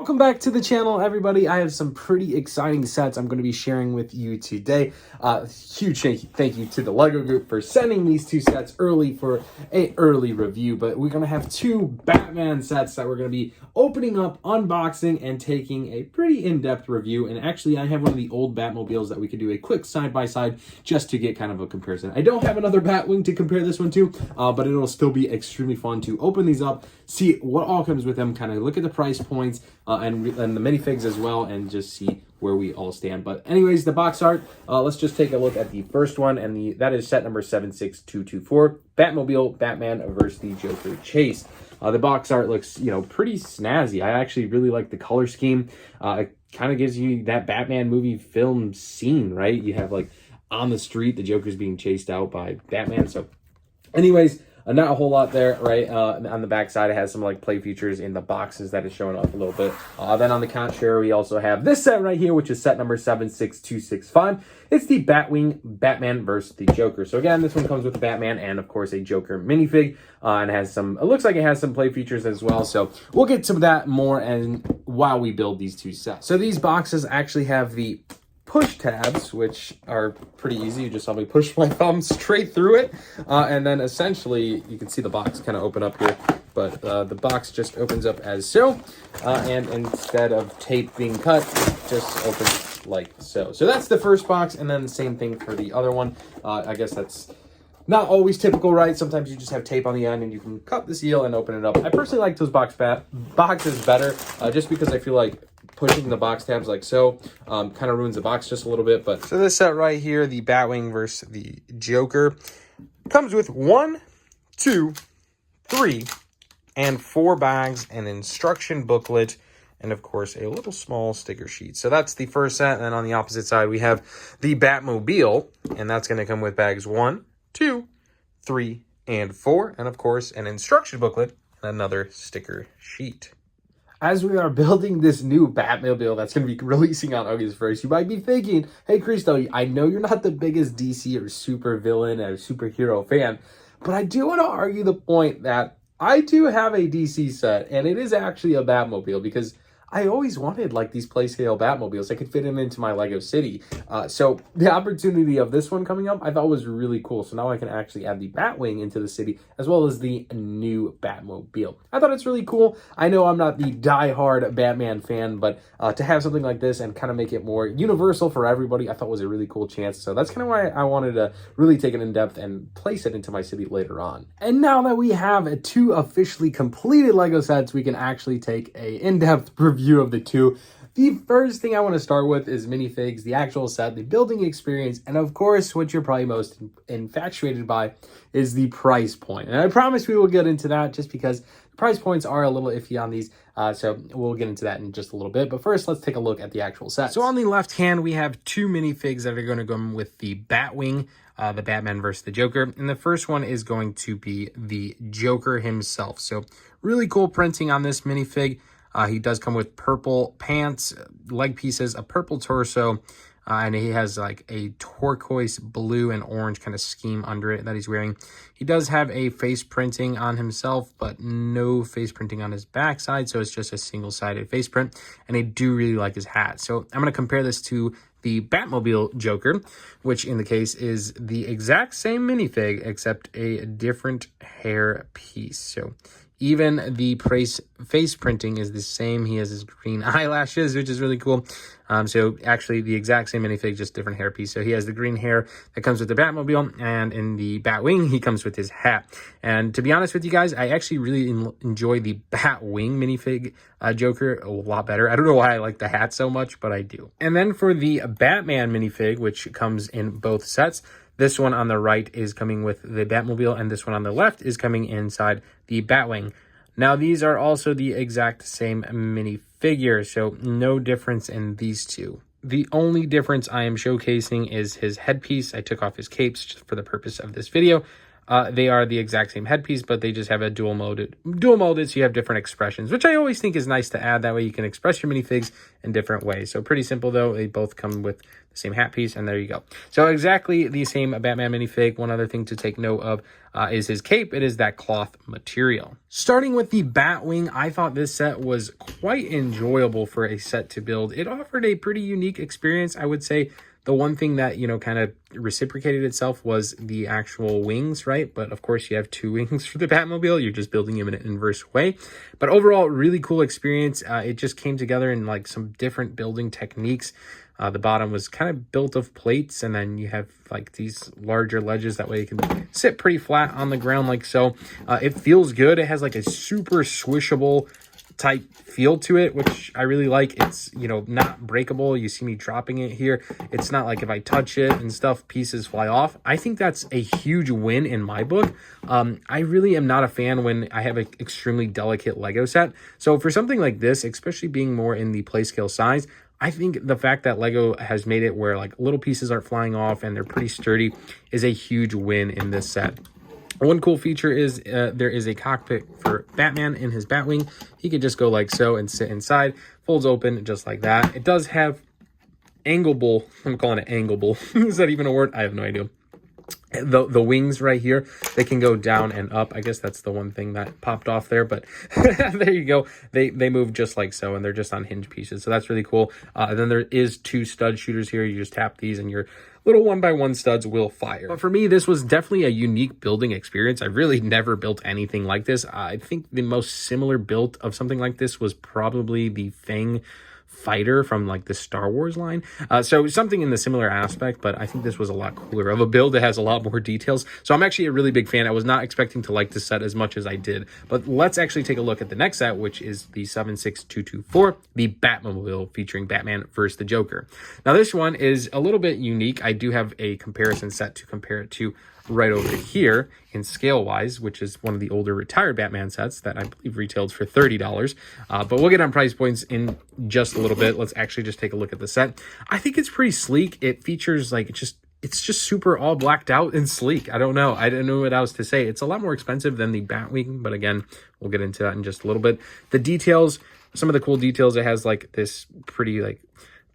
Welcome back to the channel, everybody. I have some pretty exciting sets I'm going to be sharing with you today. Huge thank you to the LEGO group for sending these two sets early for an early review. But we're going to have two Batman sets that we're going to be opening up, unboxing, and taking a pretty in-depth review. And actually, I have one of the old Batmobiles that we could do a quick side-by-side just to get kind of a comparison. I don't have another Batwing to compare this one to, but it'll still be extremely fun to open these up, see what all comes with them, kind of look at the price points, and the minifigs as well, and just see where we all stand. But anyways, the box art, let's just take a look at the first one, and that is set number 76224, Batmobile Batman vs. the Joker Chase. The box art looks, pretty snazzy. I actually really like the color scheme. It kind of gives you that Batman movie film scene, right? You have like on the street, the Joker's being chased out by Batman. So anyways, not a whole lot there, right? On the back side, it has some like play features in the boxes that is showing off a little bit. Then on the count share, we also have this set right here, which is set number 76265. It's the Batwing Batman vs. the Joker. So again, this one comes with the Batman and of course a Joker minifig, and has some. It looks like it has some play features as well. So we'll get to that more and while we build these two sets. So these boxes actually have the push tabs, which are pretty easy. You just help me push my thumb straight through it, and then essentially you can see the box kind of open up here, but the box just opens up as so, and instead of tape being cut, it just opens like so. So that's the first box, and then the same thing for the other one. I guess that's not always typical, right? Sometimes you just have tape on the end and you can cut the seal and open it up. I personally like those boxes better, just because I feel like pushing the box tabs like so kind of ruins the box just a little bit. But so this set right here, the Batwing versus the Joker, comes with 1, 2, 3, and 4 bags, an instruction booklet, and of course a little small sticker sheet. So that's the first set. And then on the opposite side we have the Batmobile, and that's going to come with bags 1, 2, 3, and 4, and of course an instruction booklet and another sticker sheet. As we are building this new Batmobile that's going to be releasing on August 1st, you might be thinking, hey, Cristo, I know you're not the biggest DC or super villain or superhero fan, but I do want to argue the point that I do have a DC set, and it is actually a Batmobile, because I always wanted like these play scale Batmobiles. I could fit them into my Lego city. So the opportunity of this one coming up, I thought was really cool. So now I can actually add the Batwing into the city as well as the new Batmobile. I thought it's really cool. I know I'm not the diehard Batman fan, but to have something like this and kind of make it more universal for everybody, I thought was a really cool chance. So that's kind of why I wanted to really take it in depth and place it into my city later on. And now that we have two officially completed Lego sets, we can actually take a in-depth review of the two. The first thing I want to start with is minifigs, the actual set, the building experience, and of course what you're probably most infatuated by is the price point. And I promise we will get into that, just because the price points are a little iffy on these, so we'll get into that in just a little bit. But first, let's take a look at the actual set. So on the left hand, we have two minifigs that are going to go with the Batwing, the Batman versus the Joker. And the first one is going to be the Joker himself. So really cool printing on this minifig. He does come with purple pants, leg pieces, a purple torso, and he has like a turquoise blue and orange kind of scheme under it that he's wearing. He does have a face printing on himself, but no face printing on his backside, so it's just a single-sided face print, and I do really like his hat. So I'm going to compare this to the Batmobile Joker, which in the case is the exact same minifig, except a different hair piece. So even the face printing is the same. He has his green eyelashes, which is really cool. So actually the exact same minifig, just different hair piece. So he has the green hair that comes with the Batmobile, and in the Batwing, he comes with his hat. And to be honest with you guys, I actually really enjoy the Batwing minifig Joker a lot better. I don't know why I like the hat so much, but I do. And then for the Batman minifig, which comes in both sets, this one on the right is coming with the Batmobile, and this one on the left is coming inside the Batwing. Now, these are also the exact same minifigure, so no difference in these two. The only difference I am showcasing is his headpiece. I took off his capes just for the purpose of this video. they are the exact same headpiece, but they just have a dual molded, so you have different expressions, which I always think is nice to add. That way you can express your minifigs in different ways. So pretty simple though. They both come with the same hat piece, and there you go. So exactly the same Batman minifig. One other thing to take note of is his cape. It is that cloth material. Starting with the Batwing, I thought this set was quite enjoyable for a set to build. It offered a pretty unique experience, I would say. The one thing that, you know, kind of reciprocated itself was the actual wings, right? But of course you have two wings for the Batmobile. You're just building them in an inverse way. But overall, really cool experience. It just came together in like some different building techniques. The bottom was kind of built of plates, and then you have like these larger ledges. That way you can sit pretty flat on the ground like so. It feels good. It has like a super swishable type feel to it, which I really like. It's, you know, not breakable. You see me dropping it here. It's not like if I touch it and stuff, pieces fly off. I think that's a huge win in my book. I really am not a fan when I have an extremely delicate Lego set. So for something like this, especially being more in the play scale size, I think the fact that Lego has made it where like little pieces aren't flying off and they're pretty sturdy is a huge win in this set. One cool feature is there is a cockpit for Batman in his Batwing. He could just go like so and sit inside, folds open just like that. It does have angleable, I'm calling it angleable. Is that even a word? I have no idea. The wings right here, they can go down and up. I guess that's the one thing that popped off there, but there you go. They move just like so, and they're just on hinge pieces, so that's really cool. Then there is two stud shooters here. You just tap these and your little 1x1 studs will fire. But for me, this was definitely a unique building experience. I really never built anything like this. I think the most similar build of something like this was probably the Fang fighter from like the Star Wars line. So something in the similar aspect, but I think this was a lot cooler of a build. It has a lot more details. So I'm actually a really big fan. I was not expecting to like this set as much as I did, but let's actually take a look at the next set, which is the 76224, the Batmobile featuring Batman versus the Joker. Now this one is a little bit unique. I do have a comparison set to compare it to right over here in scale wise, which is one of the older retired Batman sets that I believe retailed for $30. But we'll get on price points in just a little bit. Let's actually just take a look at the set. I think it's pretty sleek. It features like it's just super all blacked out and sleek. I don't know what else to say. It's a lot more expensive than the Batwing, but again, we'll get into that in just a little bit. The details, some of the cool details, it has like this pretty like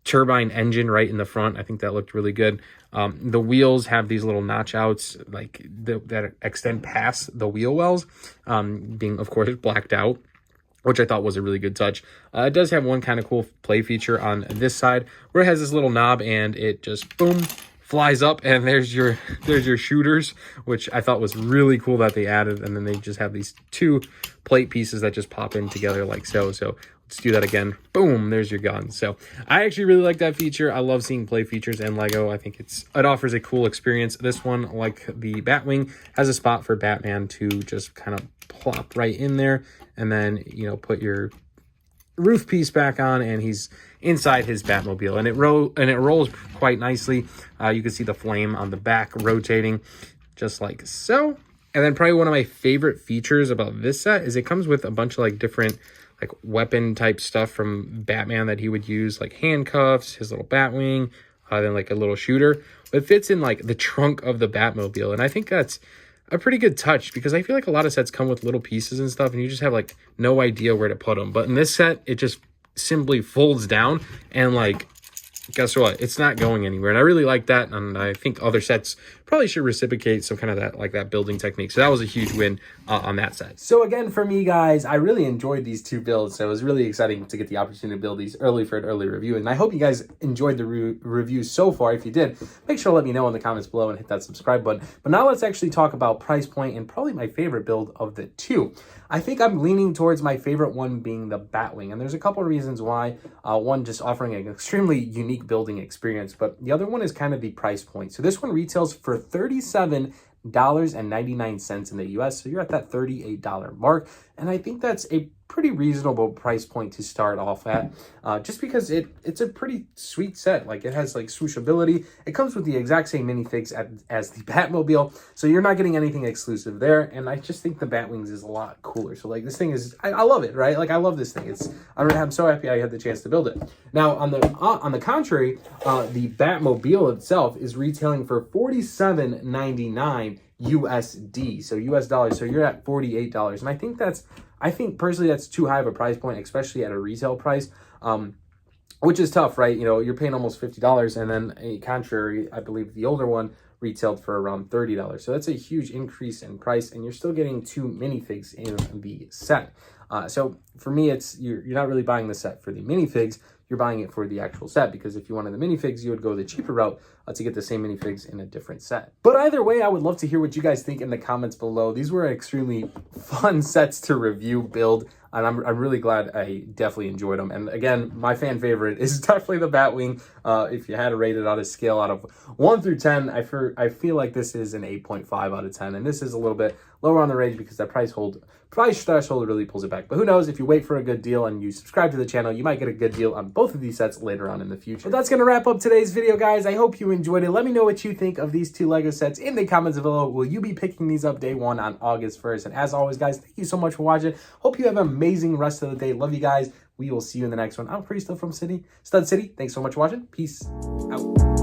turbine engine right in the front. I think that looked really good. The wheels have these little notch outs like that extend past the wheel wells, being of course blacked out, which I thought was a really good touch. It does have one kind of cool play feature on this side where it has this little knob and it just boom flies up, and there's your shooters, which I thought was really cool that they added. And then they just have these two plate pieces that just pop in together like so. So let's do that again. Boom, there's your gun. So I actually really like that feature. I love seeing play features in Lego. I think it offers a cool experience. This one, like the Batwing, has a spot for Batman to just kind of plop right in there, and then, you know, put your roof piece back on, and he's inside his Batmobile, and it rolls quite nicely. You can see the flame on the back rotating just like so. And then probably one of my favorite features about this set is it comes with a bunch of like different like weapon type stuff from Batman that he would use, like handcuffs, his little Batwing, then like a little shooter. It fits in like the trunk of the Batmobile, and I think that's a pretty good touch because I feel like a lot of sets come with little pieces and stuff and you just have like no idea where to put them. But in this set, it just simply folds down, and like, guess what? It's not going anywhere. And I really like that. And I think other sets probably should reciprocate some kind of that building technique. So that was a huge win on that set. So again, for me, guys, I really enjoyed these two builds. So it was really exciting to get the opportunity to build these early for an early review. And I hope you guys enjoyed the review so far. If you did, make sure to let me know in the comments below and hit that subscribe button. But now let's actually talk about price point and probably my favorite build of the two. I think I'm leaning towards my favorite one being the Batwing, and there's a couple of reasons why. One, just offering an extremely unique building experience, but the other one is kind of the price point. So this one retails for $37.99 in the US, so you're at that $38 mark, and I think that's a pretty reasonable price point to start off at, just because it's a pretty sweet set. Like, it has like swooshability. It comes with the exact same minifigs as the Batmobile, so you're not getting anything exclusive there. And I just think the Batwings is a lot cooler. So like, this thing is, I love it, right? Like, I love this thing. I'm so happy I had the chance to build it. Now on the contrary, the Batmobile itself is retailing for $47.99 USD, so US dollars. So you're at $48, and I think personally that's too high of a price point, especially at a retail price. Which is tough, right? You know, you're paying almost $50, and then a contrary, I believe the older one retailed for around $30. So that's a huge increase in price, and you're still getting 2 minifigs in the set. So for me, it's you're not really buying the set for the minifigs, you're buying it for the actual set, because if you wanted the minifigs, you would go the cheaper route to get the same minifigs in a different set. But either way, I would love to hear what you guys think in the comments below. These were extremely fun sets to review, build, and I'm really glad I definitely enjoyed them. And again, my fan favorite is definitely the Batwing. If you had to rate it on a scale out of 1 through 10, I feel like this is an 8.5 out of 10, and this is a little bit lower on the range because that price threshold really pulls it back. But who knows, if you wait for a good deal and you subscribe to the channel, you might get a good deal on both of these sets later on in the future. But that's going to wrap up today's video, guys. I hope you enjoyed it. Let me know what you think of these 2 LEGO sets in the comments below. Will you be picking these up day 1 on August 1st? And as always, guys, thank you so much for watching. Hope you have an amazing rest of the day. Love you guys. We will see you in the next one. I'm Free Still from Stud City. Thanks so much for watching. Peace out.